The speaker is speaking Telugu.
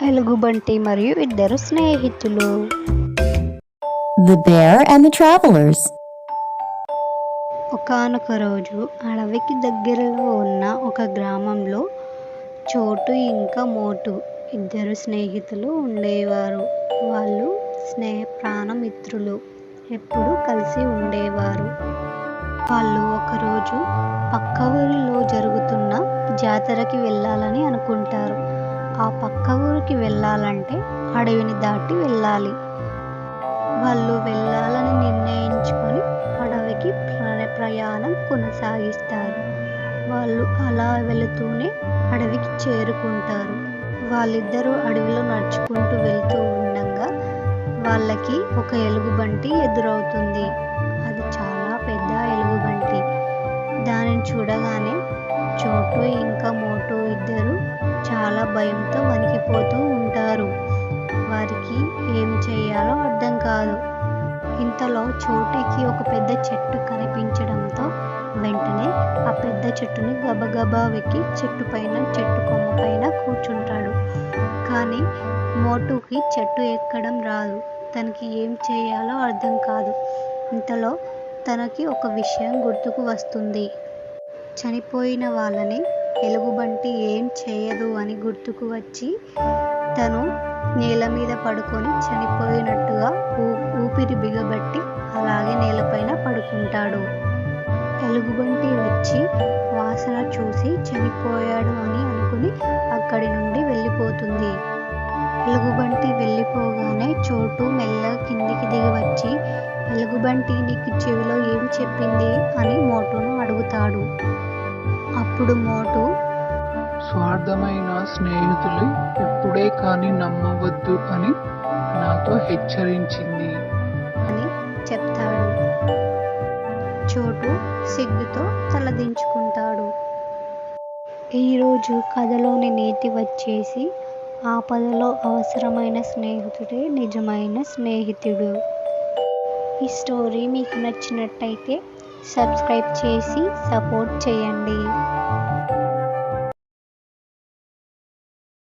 ఎలుగుబంటి మరియు ఇద్దరు స్నేహితులు. The Bear and the Travelers. ఒకానొక రోజు అడవికి దగ్గరలో ఉన్న ఒక గ్రామంలో చోటు ఇంకా మోటు ఇద్దరు స్నేహితులు ఉండేవారు. వాళ్ళు ప్రాణమిత్రులు, ఎప్పుడూ కలిసి ఉండేవారు. వాళ్ళు ఒకరోజు పక్క ఊరిలో జరుగుతున్న జాతరకి వెళ్ళాలని అనుకుంటారు. ఆ పక్క ఊరికి వెళ్ళాలంటే అడవిని దాటి వెళ్ళాలి. వాళ్ళు వెళ్ళాలని నిర్ణయించుకొని అడవికి ప్రయాణం కొనసాగిస్తారు. వాళ్ళు అలా వెళుతూనే అడవికి చేరుకుంటారు. వాళ్ళిద్దరూ అడవిలో నడుచుకుంటూ వెళ్తూ ఉండగా వాళ్ళకి ఒక ఎలుగుబంటి ఎదురవుతుంది. అది చాలా పెద్ద ఎలుగుబంటి. దానిని చూడగానే చోటు ఇంకా మోటు ఇద్దరు చాలా భయంతో వణికిపోతూ ఉంటారు. వారికి ఏం చేయాలో అర్థం కాదు. ఇంతలో చోటుకి ఒక పెద్ద చెట్టు కనిపించడంతో వెంటనే ఆ పెద్ద చెట్టుని గబగబా వెక్కి చెట్టు కొమ్మ పైన కూర్చుంటాడు. కానీ మోటుకి చెట్టు ఎక్కడం రాదు. తనకి ఏం చేయాలో అర్థం కాదు. ఇంతలో తనకి ఒక విషయం గుర్తుకు వస్తుంది. చనిపోయిన వాళ్ళని ఎలుగుబంటి ఏం చేయదు అని గుర్తుకు వచ్చి తను నేల మీద పడుకొని చనిపోయినట్టుగా ఊపిరి బిగబట్టి అలాగే నేలపైన పడుకుంటాడు. ఎలుగుబంటి వచ్చి వాసన చూసి చనిపోయాడు అని అనుకుని అక్కడి నుండి వెళ్ళిపోతుంది. ఎలుగుబంటి వెళ్ళిపోగానే చోటు మెల్లగా కిందికి దిగి వచ్చి ఎలుగుబంటి నీకు చెవిలో ఏం చెప్పింది అని మోటును అడుగుతాడు. అప్పుడు మోటు స్వార్థమైన స్నేహితులు ఎప్పుడే కానీ నమ్మవద్దు అని నాతో హెచ్చరించింది అని చెప్తాడు. చోటు సిగ్గుతో తలదించుకుంటాడు. ఈరోజు కథలోని నీతి వచ్చేసి ఆపదలో అవసరమైన స్నేహితుడే నిజమైన స్నేహితుడు. ఈ స్టోరీ మీకు నచ్చినట్టయితే సబ్స్క్రైబ్ చేసి సపోర్ట్ చేయండి.